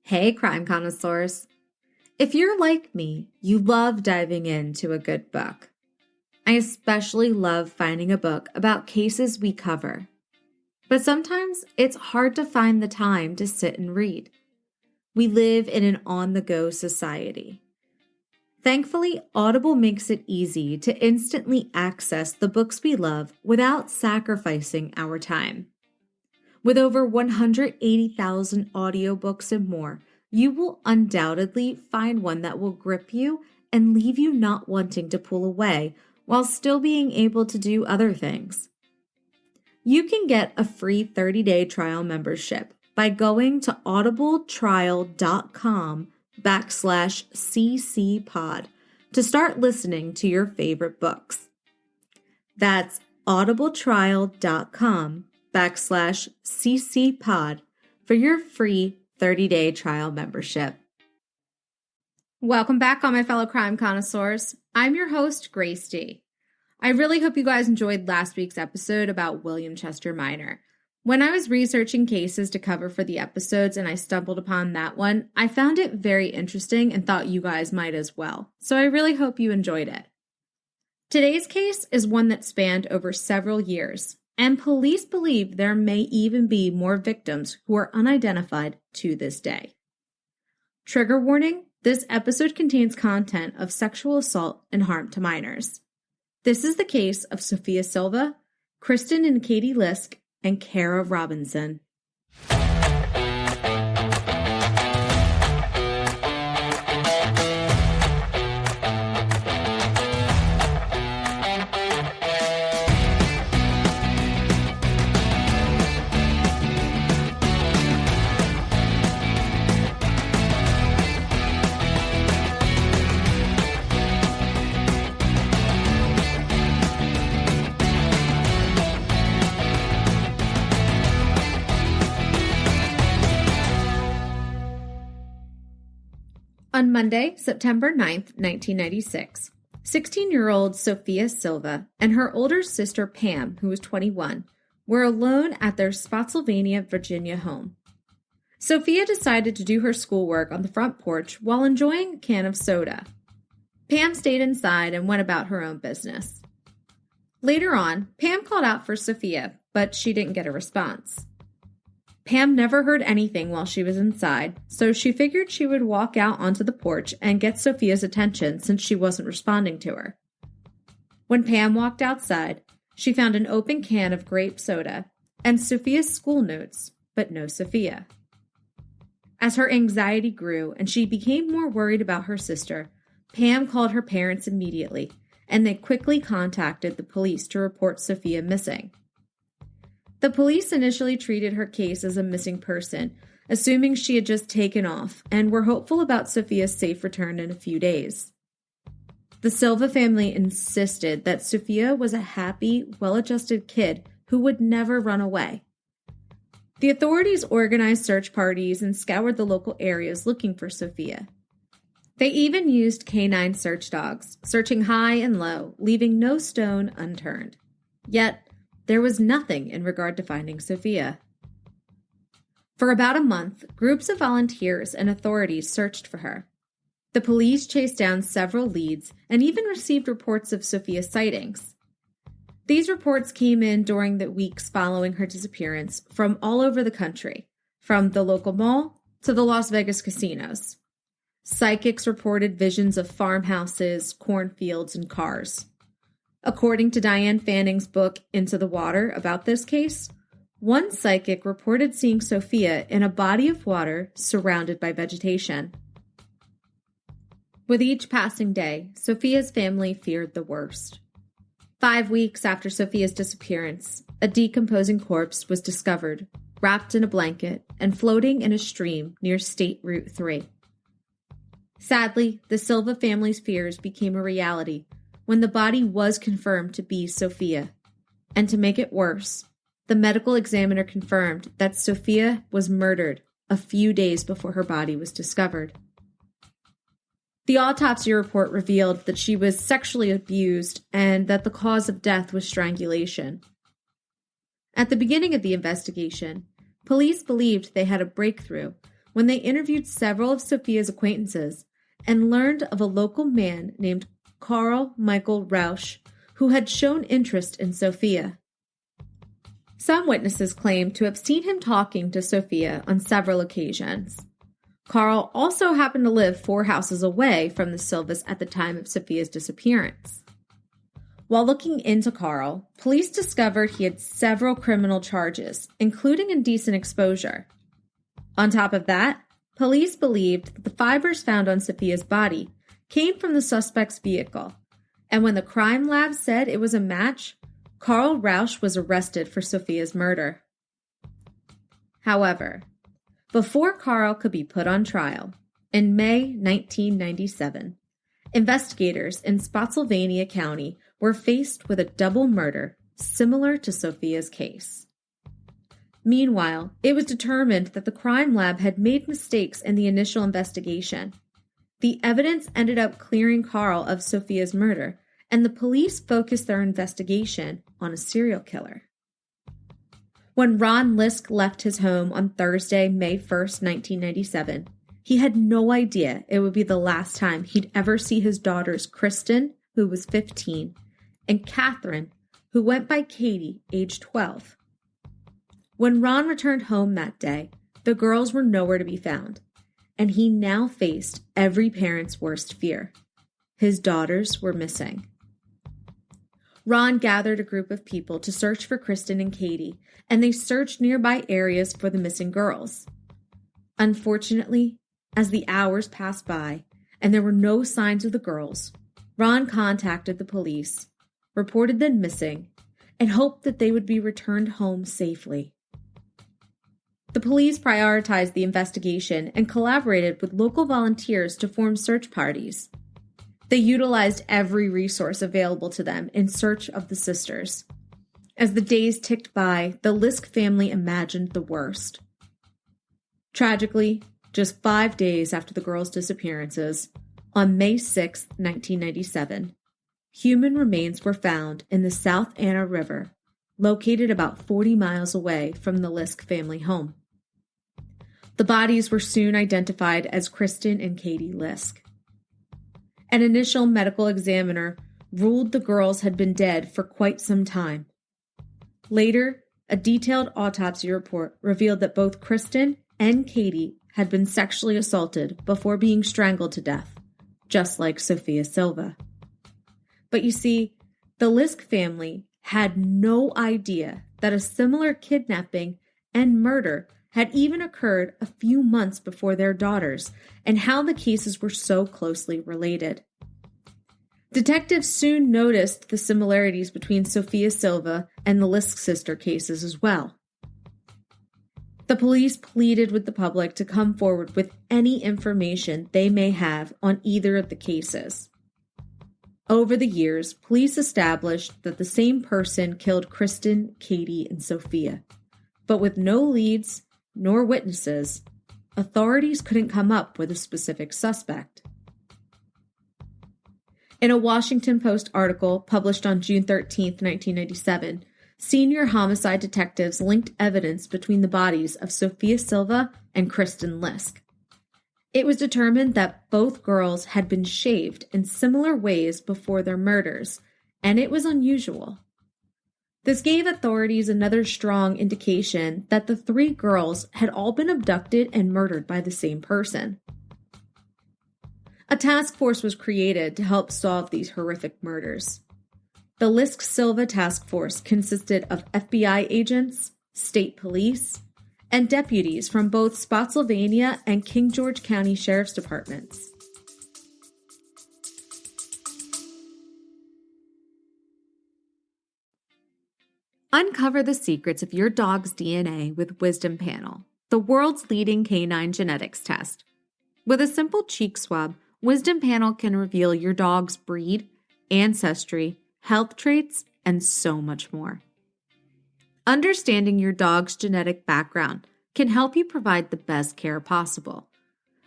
Hey, crime connoisseurs. If you're like me, you love diving into a good book. I especially love finding a book about cases we cover. But sometimes it's hard to find the time to sit and read. We live in an on-the-go society. Thankfully, Audible makes it easy to instantly access the books we love without sacrificing our time. With over 180,000 audiobooks and more, you will undoubtedly find one that will grip you and leave you not wanting to pull away while still being able to do other things. You can get a free 30-day trial membership by going to audibletrial.com/ccpod to start listening to your favorite books. That's audibletrial.com/ccpod for your free 30-day trial membership. Welcome back, all my fellow crime connoisseurs. I'm your host, Grace D. I really hope you guys enjoyed last week's episode about William Chester Minor. When I was researching cases to cover for the episodes and I stumbled upon that one, I found it very interesting and thought you guys might as well. So I really hope you enjoyed it. Today's case is one that spanned over several years, and police believe there may even be more victims who are unidentified to this day. Trigger warning, this episode contains content of sexual assault and harm to minors. This is the case of Sofia Silva, Kristin and Kati Lisk, and Kara Robinson. On Monday, September 9th, 1996, 16-year-old Sofia Silva and her older sister Pam, who was 21, were alone at their Spotsylvania, Virginia home. Sofia decided to do her schoolwork on the front porch while enjoying a can of soda. Pam stayed inside and went about her own business. Later on, Pam called out for Sofia, but she didn't get a response. Pam never heard anything while she was inside, so she figured she would walk out onto the porch and get Sofia's attention since she wasn't responding to her. When Pam walked outside, she found an open can of grape soda and Sofia's school notes, but no Sofia. As her anxiety grew and she became more worried about her sister, Pam called her parents immediately, and they quickly contacted the police to report Sofia missing. The police initially treated her case as a missing person, assuming she had just taken off, and were hopeful about Sofia's safe return in a few days. The Silva family insisted that Sofia was a happy, well-adjusted kid who would never run away. The authorities organized search parties and scoured the local areas looking for Sofia. They even used canine search dogs, searching high and low, leaving no stone unturned. Yet, there was nothing in regard to finding Sofia. For about a month, groups of volunteers and authorities searched for her. The police chased down several leads and even received reports of Sofia's sightings. These reports came in during the weeks following her disappearance from all over the country, from the local mall to the Las Vegas casinos. Psychics reported visions of farmhouses, cornfields, and cars. According to Diane Fanning's book, Into the Water, about this case, one psychic reported seeing Sofia in a body of water surrounded by vegetation. With each passing day, Sofia's family feared the worst. 5 weeks after Sofia's disappearance, a decomposing corpse was discovered, wrapped in a blanket, and floating in a stream near State Route 3. Sadly, the Silva family's fears became a reality when the body was confirmed to be Sofia. And to make it worse, the medical examiner confirmed that Sofia was murdered a few days before her body was discovered. The autopsy report revealed that she was sexually abused and that the cause of death was strangulation. At the beginning of the investigation, police believed they had a breakthrough when they interviewed several of Sofia's acquaintances and learned of a local man named Carl Michael Rausch who had shown interest in Sofia. Some witnesses claimed to have seen him talking to Sofia on several occasions. Carl also happened to live 4 houses away from the Silvas at the time of Sofia's disappearance. While looking into Carl, police discovered he had several criminal charges, including indecent exposure. On top of that, police believed that the fibers found on Sofia's body came from the suspect's vehicle, and when the crime lab said it was a match, Carl Rausch was arrested for Sofia's murder. However, before Carl could be put on trial, in May 1997, investigators in Spotsylvania County were faced with a double murder similar to Sofia's case. Meanwhile, it was determined that the crime lab had made mistakes in the initial investigation. The evidence ended up clearing Carl of Sofia's murder, and the police focused their investigation on a serial killer. When Ron Lisk left his home on Thursday, May 1st, 1997, he had no idea it would be the last time he'd ever see his daughters Kristin, who was 15, and Catherine, who went by Katie, age 12. When Ron returned home that day, the girls were nowhere to be found, and he now faced every parent's worst fear. His daughters were missing. Ron gathered a group of people to search for Kristin and Katie, and they searched nearby areas for the missing girls. Unfortunately, as the hours passed by and there were no signs of the girls, Ron contacted the police, reported them missing, and hoped that they would be returned home safely. The police prioritized the investigation and collaborated with local volunteers to form search parties. They utilized every resource available to them in search of the sisters. As the days ticked by, the Lisk family imagined the worst. Tragically, just 5 days after the girls' disappearances, on May 6, 1997, human remains were found in the South Anna River, located about 40 miles away from the Lisk family home. The bodies were soon identified as Kristin and Kati Lisk. An initial medical examiner ruled the girls had been dead for quite some time. Later, a detailed autopsy report revealed that both Kristin and Katie had been sexually assaulted before being strangled to death, just like Sofia Silva. But you see, the Lisk family had no idea that a similar kidnapping and murder had even occurred a few months before their daughters, and how the cases were so closely related. Detectives soon noticed the similarities between Sofia Silva and the Lisk sister cases as well. The police pleaded with the public to come forward with any information they may have on either of the cases. Over the years, police established that the same person killed Kristin, Katie, and Sofia, but with no leads nor witnesses, authorities couldn't come up with a specific suspect. In a Washington Post article published on June 13, 1997, senior homicide detectives linked evidence between the bodies of Sofia Silva and Kristin Lisk. It was determined that both girls had been shaved in similar ways before their murders, and it was unusual. This gave authorities another strong indication that the 3 girls had all been abducted and murdered by the same person. A task force was created to help solve these horrific murders. The Lisk-Silva task force consisted of FBI agents, state police, and deputies from both Spotsylvania and King George County Sheriff's Departments. Uncover the secrets of your dog's DNA with Wisdom Panel, the world's leading canine genetics test. With a simple cheek swab, Wisdom Panel can reveal your dog's breed, ancestry, health traits, and so much more. Understanding your dog's genetic background can help you provide the best care possible.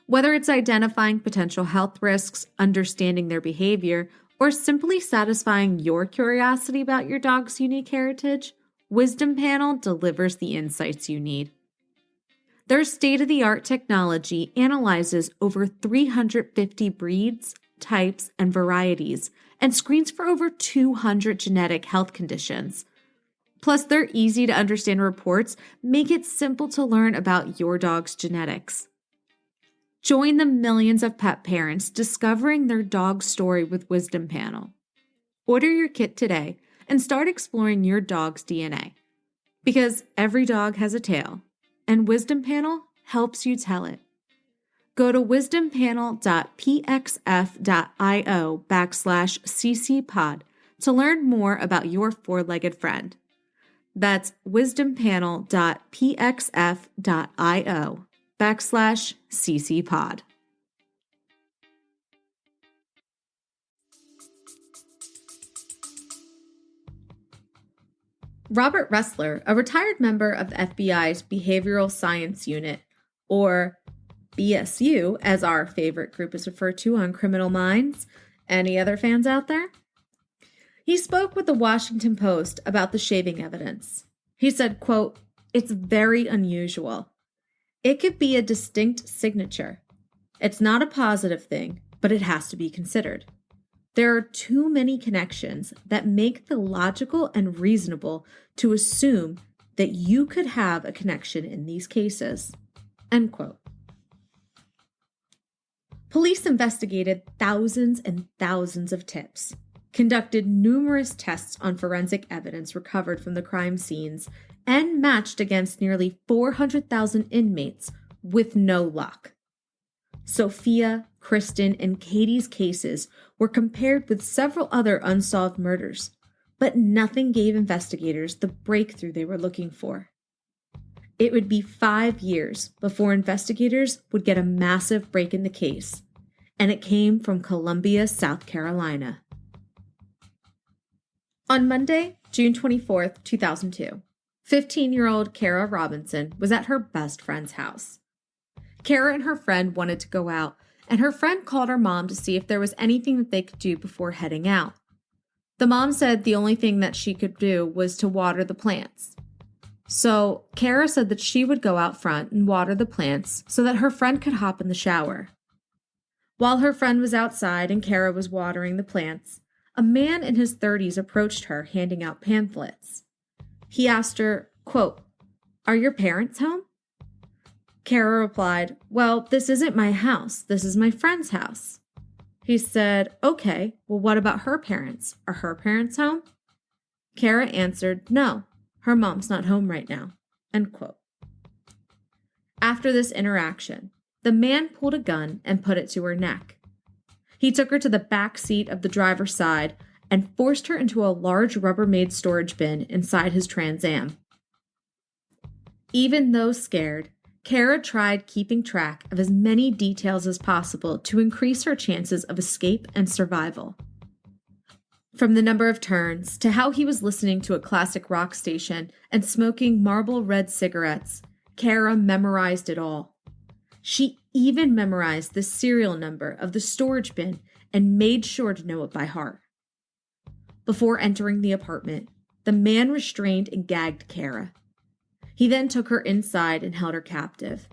Whether it's identifying potential health risks, understanding their behavior, or simply satisfying your curiosity about your dog's unique heritage, Wisdom Panel delivers the insights you need. Their state-of-the-art technology analyzes over 350 breeds, types, and varieties, and screens for over 200 genetic health conditions. Plus, their easy-to-understand reports make it simple to learn about your dog's genetics. Join the millions of pet parents discovering their dog's story with Wisdom Panel. Order your kit today and start exploring your dog's DNA. Because every dog has a tale, and Wisdom Panel helps you tell it. Go to wisdompanel.pxf.io/ccpod to learn more about your four-legged friend. That's wisdompanel.pxf.io/ccpod. Robert Ressler, a retired member of the FBI's Behavioral Science Unit, or BSU, as our favorite group is referred to on Criminal Minds. Any other fans out there? He spoke with the Washington Post about the shaving evidence. He said, quote, "It's very unusual. It could be a distinct signature. It's not a positive thing, but it has to be considered. There are too many connections that make it logical and reasonable to assume that you could have a connection in these cases." End quote. Police investigated thousands and thousands of tips, conducted numerous tests on forensic evidence recovered from the crime scenes, and matched against nearly 400,000 inmates with no luck. Sofia, Kristin, and Kati's cases were compared with several other unsolved murders, but nothing gave investigators the breakthrough they were looking for. It would be 5 years before investigators would get a massive break in the case, and it came from Columbia, South Carolina. On Monday, June 24th, 2002, 15-year-old Kara Robinson was at her best friend's house. Kara and her friend wanted to go out, and her friend called her mom to see if there was anything that they could do before heading out. The mom said the only thing that she could do was to water the plants. So Kara said that she would go out front and water the plants so that her friend could hop in the shower. While her friend was outside and Kara was watering the plants, a man in his 30s approached her handing out pamphlets. He asked her, quote, "Are your parents home?" Kara replied, "Well, this isn't my house. This is my friend's house." He said, "Okay, well, what about her parents? Are her parents home?" Kara answered, "No, her mom's not home right now." End quote. After this interaction, the man pulled a gun and put it to her neck. He took her to the back seat of the driver's side and forced her into a large Rubbermaid storage bin inside his Trans Am. Even though scared, Kara tried keeping track of as many details as possible to increase her chances of escape and survival. From the number of turns to how he was listening to a classic rock station and smoking Marlboro Red cigarettes, Kara memorized it all. She even memorized the serial number of the storage bin and made sure to know it by heart. Before entering the apartment, the man restrained and gagged Kara. He then took her inside and held her captive.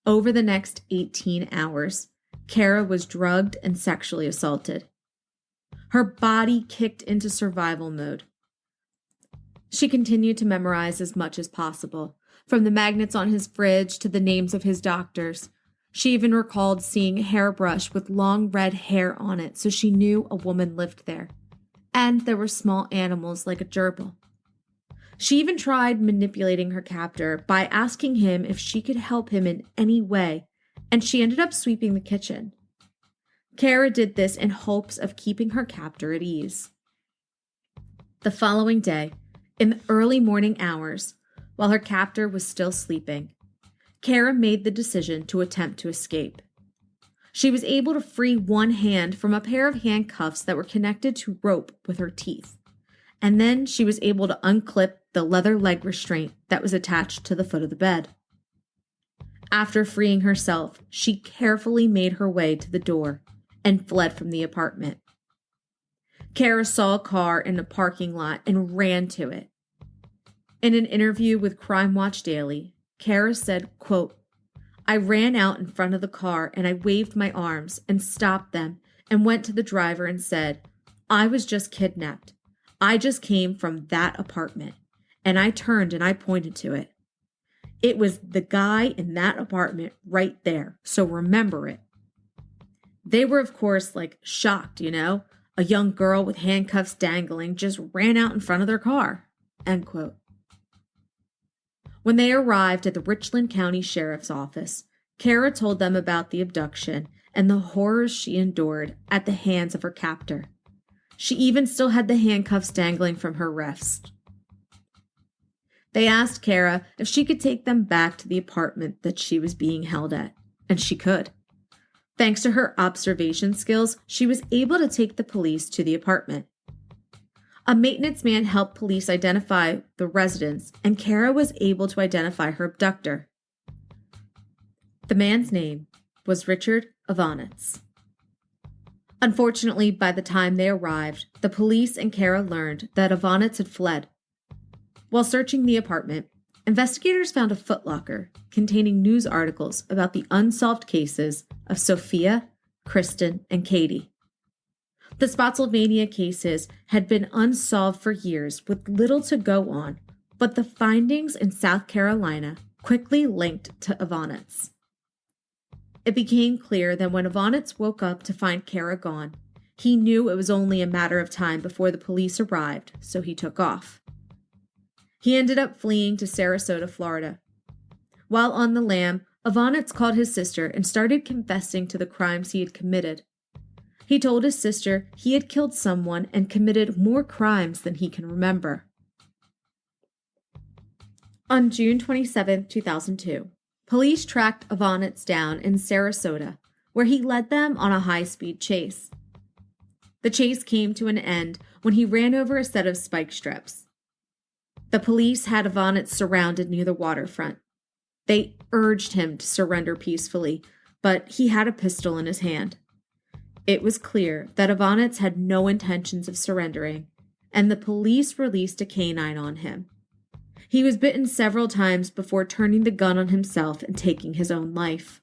Over the next 18 hours, Kara was drugged and sexually assaulted. Her body kicked into survival mode. She continued to memorize as much as possible, from the magnets on his fridge to the names of his doctors. She even recalled seeing a hairbrush with long red hair on it, so she knew a woman lived there. And there were small animals like a gerbil. She even tried manipulating her captor by asking him if she could help him in any way, and she ended up sweeping the kitchen. Kara did this in hopes of keeping her captor at ease. The following day, in the early morning hours, while her captor was still sleeping, Kara made the decision to attempt to escape. She was able to free one hand from a pair of handcuffs that were connected to rope with her teeth, and then she was able to unclip the leather leg restraint that was attached to the foot of the bed. After freeing herself, she carefully made her way to the door and fled from the apartment. Kara saw a car in a parking lot and ran to it. In an interview with Crime Watch Daily, Kara said, quote, "I ran out in front of the car and I waved my arms and stopped them and went to the driver and said, 'I was just kidnapped. I just came from that apartment.' And I turned and I pointed to it. It was the guy in that apartment right there, so remember it." They were, of course, shocked, A young girl with handcuffs dangling just ran out in front of their car, end quote. When they arrived at the Richland County Sheriff's Office, Kara told them about the abduction and the horrors she endured at the hands of her captor. She even still had the handcuffs dangling from her wrist. They asked Kara if she could take them back to the apartment that she was being held at, and she could. Thanks to her observation skills, she was able to take the police to the apartment. A maintenance man helped police identify the residents, and Kara was able to identify her abductor. The man's name was Richard Ivanitz. Unfortunately, by the time they arrived, the police and Kara learned that Ivanitz had fled. While searching the apartment, investigators found a footlocker containing news articles about the unsolved cases of Sofia, Kristin, and Kati. The Spotsylvania cases had been unsolved for years with little to go on, but the findings in South Carolina quickly linked to Ivanitz. It became clear that when Ivanitz woke up to find Kara gone, he knew it was only a matter of time before the police arrived, so he took off. He ended up fleeing to Sarasota, Florida. While on the lam, Ivanitz called his sister and started confessing to the crimes he had committed. He told his sister he had killed someone and committed more crimes than he can remember. On June 27, 2002, police tracked Ivanitz down in Sarasota, where he led them on a high-speed chase. The chase came to an end when he ran over a set of spike strips. The police had Ivanitz surrounded near the waterfront. They urged him to surrender peacefully, but he had a pistol in his hand. It was clear that Ivanitz had no intentions of surrendering, and the police released a canine on him. He was bitten several times before turning the gun on himself and taking his own life.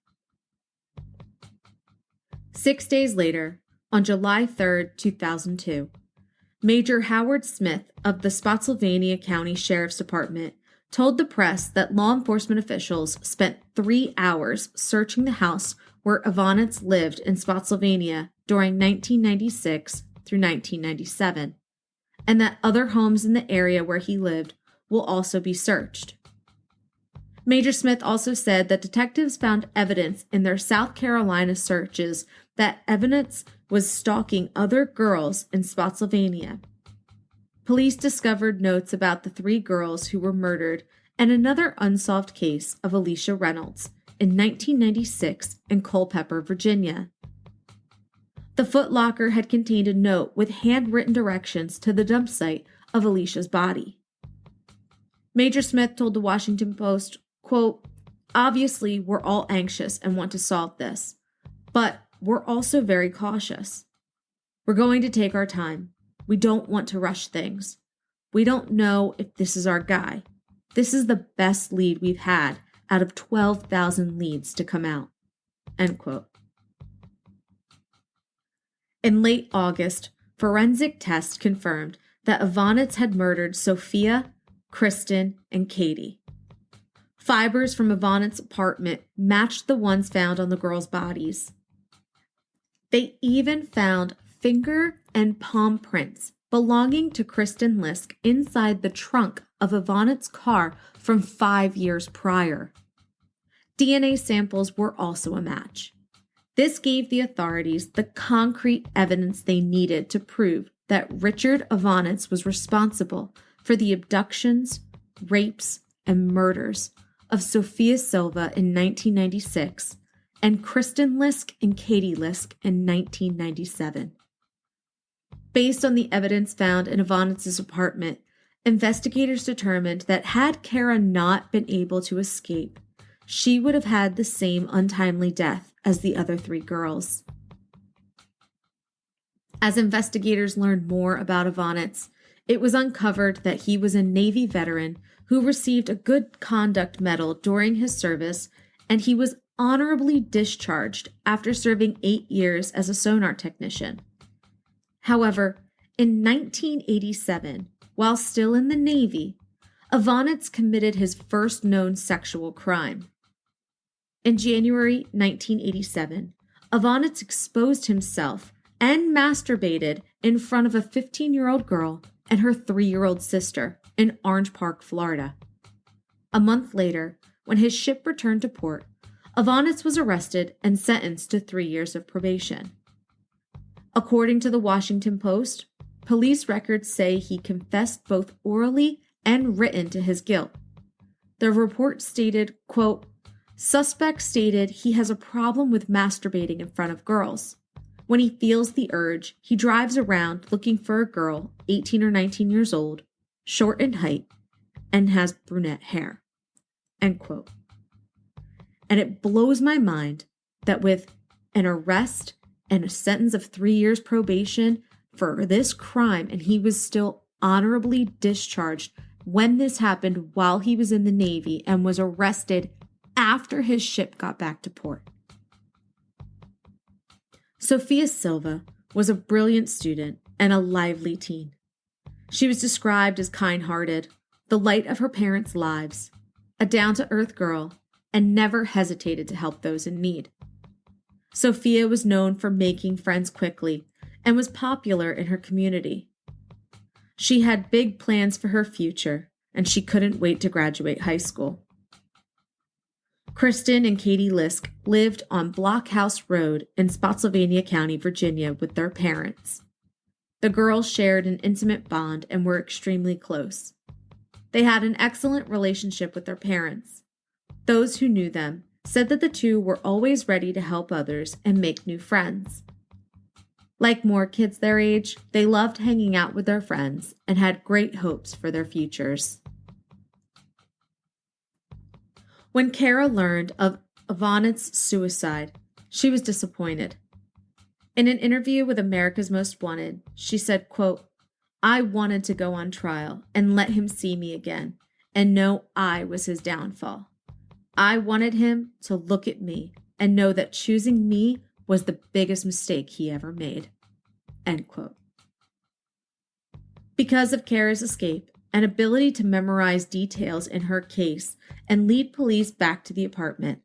6 days later, on July 3, 2002, Major Howard Smith of the Spotsylvania County Sheriff's Department told the press that law enforcement officials spent 3 hours searching the house where Ivanitz lived in Spotsylvania during 1996 through 1997, and that other homes in the area where he lived will also be searched. Major Smith also said that detectives found evidence in their South Carolina searches that Ivanitz was stalking other girls in Spotsylvania. Police discovered notes about the 3 girls who were murdered and another unsolved case of Alicia Reynolds in 1996 in Culpeper, Virginia. The footlocker had contained a note with handwritten directions to the dump site of Alicia's body. Major Smith told the Washington Post, quote, "Obviously, we're all anxious and want to solve this, but we're also very cautious. We're going to take our time. We don't want to rush things. We don't know if this is our guy. This is the best lead we've had out of 12,000 leads to come out," end quote. In late August, forensic tests confirmed that Ivanitz had murdered Sofia, Kristin, and Kati. Fibers from Ivanitz's apartment matched the ones found on the girls' bodies. They even found finger and palm prints belonging to Kristin Lisk inside the trunk of Ivanitz's car from 5 years prior. DNA samples were also a match. This gave the authorities the concrete evidence they needed to prove that Richard Ivanitz was responsible for the abductions, rapes, and murders of Sofia Silva in 1996 and Kristin Lisk and Kati Lisk in 1997. Based on the evidence found in Ivanitz's apartment, investigators determined that had Kara not been able to escape, she would have had the same untimely death as the other 3 girls. As investigators learned more about Ivanitz, it was uncovered that he was a Navy veteran who received a Good Conduct Medal during his service, and he was honorably discharged after serving 8 years as a sonar technician. However, in 1987, while still in the Navy, Ivanitz committed his first known sexual crime. In January 1987, Ivanitz exposed himself and masturbated in front of a 15-year-old girl and her 3-year-old sister in Orange Park, Florida. A month later, when his ship returned to port, Ivanitz was arrested and sentenced to 3 years of probation. According to the Washington Post, police records say he confessed both orally and written to his guilt. The report stated, quote, "Suspect stated he has a problem with masturbating in front of girls. When he feels the urge, he drives around looking for a girl, 18 or 19 years old, short in height, and has brunette hair." End quote. And it blows my mind that with an arrest and a sentence of 3 years probation for this crime, and he was still honorably discharged when this happened while he was in the Navy and was arrested after his ship got back to port. Sofia Silva was a brilliant student and a lively teen. She was described as kind-hearted, the light of her parents' lives, a down-to-earth girl, and never hesitated to help those in need. Sofia was known for making friends quickly and was popular in her community. She had big plans for her future, and she couldn't wait to graduate high school. Kristin and Kati Lisk lived on Blockhouse Road in Spotsylvania County, Virginia, with their parents. The girls shared an intimate bond and were extremely close. They had an excellent relationship with their parents. Those who knew them said that the two were always ready to help others and make new friends. Like more kids their age, they loved hanging out with their friends and had great hopes for their futures. When Kara learned of Ivanitz's suicide, she was disappointed. In an interview with America's Most Wanted, she said, quote, "I wanted to go on trial and let him see me again and know I was his downfall. I wanted him to look at me and know that choosing me was the biggest mistake he ever made." End quote. Because of Kara's escape and ability to memorize details in her case and lead police back to the apartment,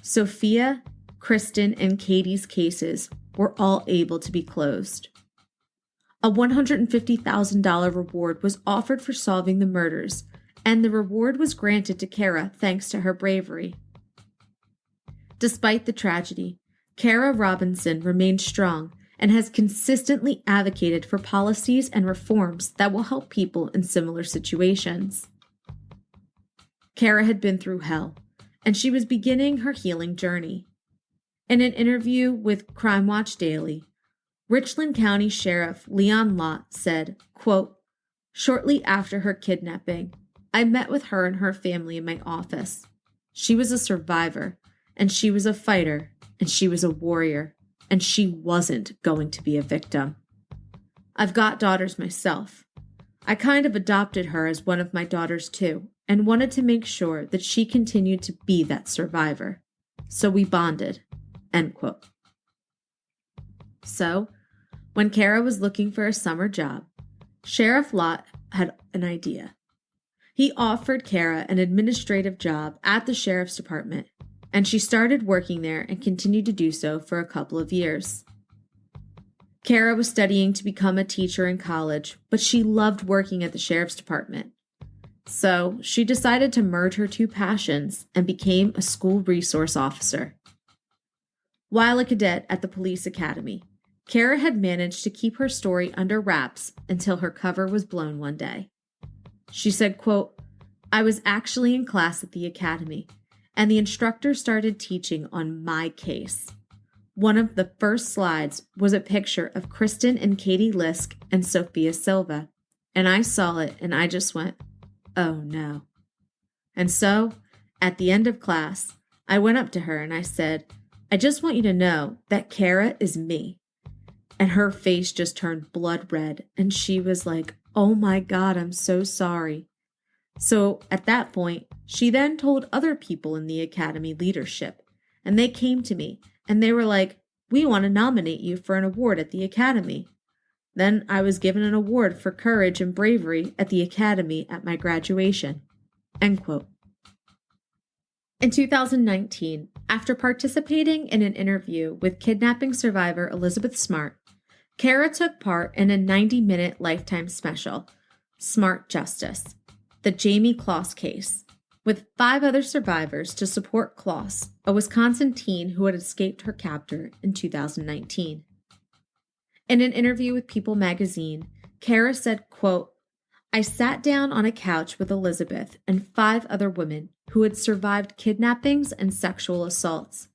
Sofia, Kristin, and Kati's cases were all able to be closed. A $150,000 reward was offered for solving the murders, and the reward was granted to Kara thanks to her bravery. Despite the tragedy, Kara Robinson remained strong and has consistently advocated for policies and reforms that will help people in similar situations. Kara had been through hell, and she was beginning her healing journey. In an interview with Crime Watch Daily, Richland County Sheriff Leon Lott said, quote, "Shortly after her kidnapping, I met with her and her family in my office. She was a survivor, and she was a fighter, and she was a warrior, and she wasn't going to be a victim. I've got daughters myself. I kind of adopted her as one of my daughters too, and wanted to make sure that she continued to be that survivor. So we bonded." End quote. So, when Kara was looking for a summer job, Sheriff Lott had an idea. He offered Kara an administrative job at the sheriff's department, and she started working there and continued to do so for a couple of years. Kara was studying to become a teacher in college, but she loved working at the sheriff's department. So she decided to merge her two passions and became a school resource officer. While a cadet at the police academy, Kara had managed to keep her story under wraps until her cover was blown one day. She said, quote, "I was actually in class at the academy, and the instructor started teaching on my case. One of the first slides was a picture of Kristin and Kati Lisk and Sofia Silva, and I saw it and I just went, oh no. And so, at the end of class, I went up to her and I said, I just want you to know that Kara is me." And her face just turned blood red, and she was like, "Oh my God, I'm so sorry." So at that point, she then told other people in the academy leadership, and they came to me and they were like, "We want to nominate you for an award at the academy." Then I was given an award for courage and bravery at the academy at my graduation. End quote. In 2019, after participating in an interview with kidnapping survivor Elizabeth Smart, Kara took part in a 90-minute Lifetime special, Smart Justice, the Jamie Kloss case, with 5 other survivors to support Kloss, a Wisconsin teen who had escaped her captor in 2019. In an interview with People magazine, Kara said, quote, "I sat down on a couch with Elizabeth and 5 other women who had survived kidnappings and sexual assaults.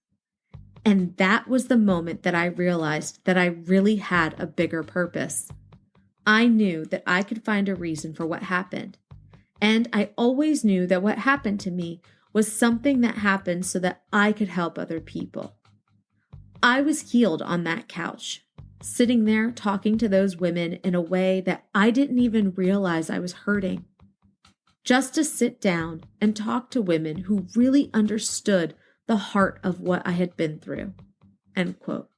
And that was the moment that I realized that I really had a bigger purpose. I knew that I could find a reason for what happened. And I always knew that what happened to me was something that happened so that I could help other people. I was healed on that couch, sitting there talking to those women in a way that I didn't even realize I was hurting. Just to sit down and talk to women who really understood the heart of what I had been through." End quote.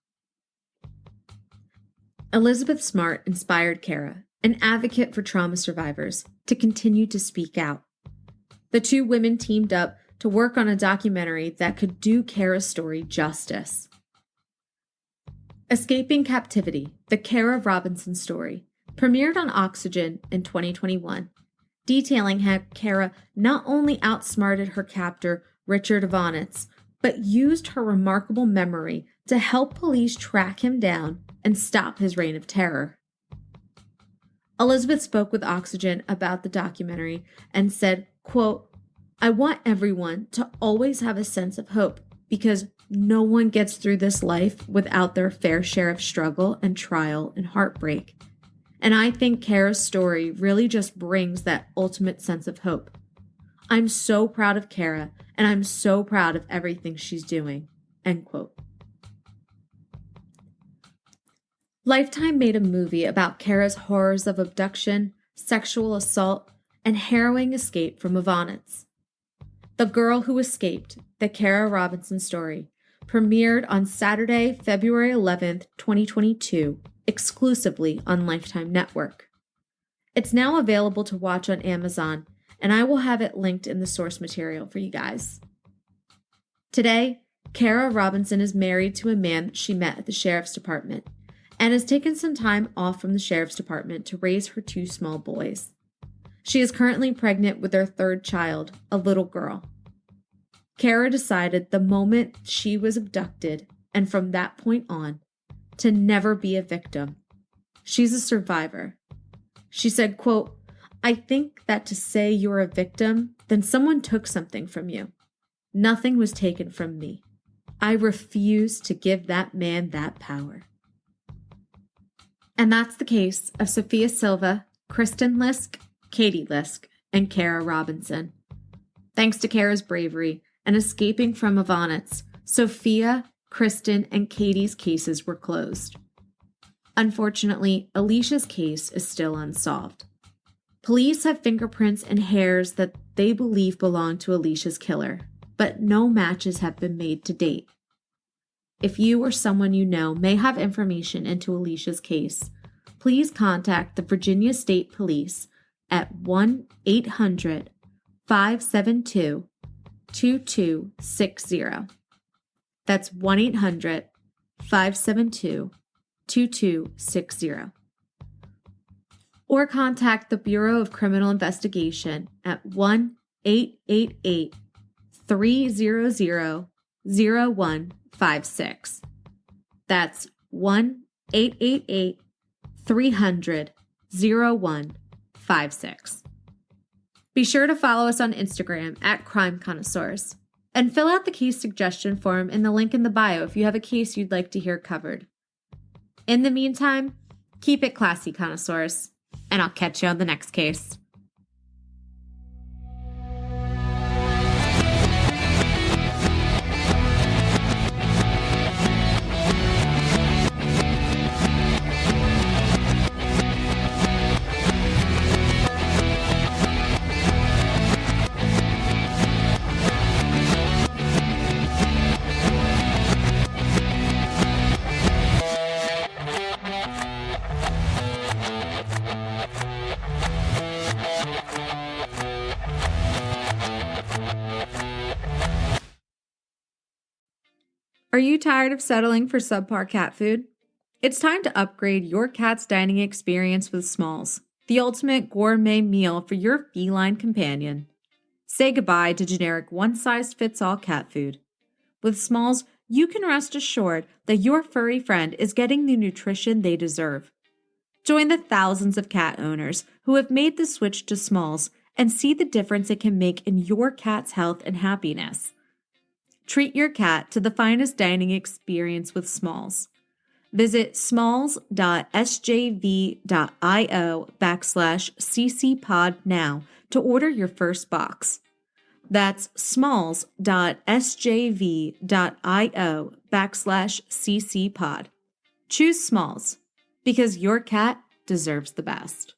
Elizabeth Smart inspired Kara, an advocate for trauma survivors, to continue to speak out. The 2 women teamed up to work on a documentary that could do Kara's story justice. Escaping Captivity, the Kara Robinson story, premiered on Oxygen in 2021, detailing how Kara not only outsmarted her captor, Richard Vonitz, but used her remarkable memory to help police track him down and stop his reign of terror. Elizabeth spoke with Oxygen about the documentary and said, quote, "I want everyone to always have a sense of hope because no one gets through this life without their fair share of struggle and trial and heartbreak. And I think Kara's story really just brings that ultimate sense of hope. I'm so proud of Kara, and I'm so proud of everything she's doing." End quote. Lifetime made a movie about Kara's horrors of abduction, sexual assault, and harrowing escape from Vonitz. The Girl Who Escaped, the Kara Robinson story, premiered on Saturday, February 11th, 2022, exclusively on Lifetime Network. It's now available to watch on Amazon, and I will have it linked in the source material for you guys. Today, Kara Robinson is married to a man that she met at the sheriff's department and has taken some time off from the sheriff's department to raise her 2 small boys. She is currently pregnant with their 3rd child, a little girl. Kara decided the moment she was abducted, and from that point on, to never be a victim. She's a survivor. She said, quote, "I think that to say you're a victim, then someone took something from you. Nothing was taken from me. I refuse to give that man that power." And that's the case of Sofia Silva, Kristin Lisk, Kati Lisk, and Kara Robinson. Thanks to Kara's bravery and escaping from Vonitz, Sofia, Kristin, and Kati's cases were closed. Unfortunately, Alicia's case is still unsolved. Police have fingerprints and hairs that they believe belong to Alicia's killer, but no matches have been made to date. If you or someone you know may have information into Alicia's case, please contact the Virginia State Police at 1-800-572-2260. That's 1-800-572-2260. Or contact the Bureau of Criminal Investigation at 1-888-300-0156. That's 1-888-300-0156. Be sure to follow us on Instagram at Crime Connoisseurs and fill out the case suggestion form in the link in the bio if you have a case you'd like to hear covered. In the meantime, keep it classy, connoisseurs, and I'll catch you on the next case. Are you tired of settling for subpar cat food? It's time to upgrade your cat's dining experience with Smalls, the ultimate gourmet meal for your feline companion. Say goodbye to generic one-size-fits-all cat food. With Smalls, you can rest assured that your furry friend is getting the nutrition they deserve. Join the thousands of cat owners who have made the switch to Smalls and see the difference it can make in your cat's health and happiness. Treat your cat to the finest dining experience with Smalls. Visit smalls.sjv.io/ccpod now to order your first box. That's smalls.sjv.io/ccpod. Choose Smalls because your cat deserves the best.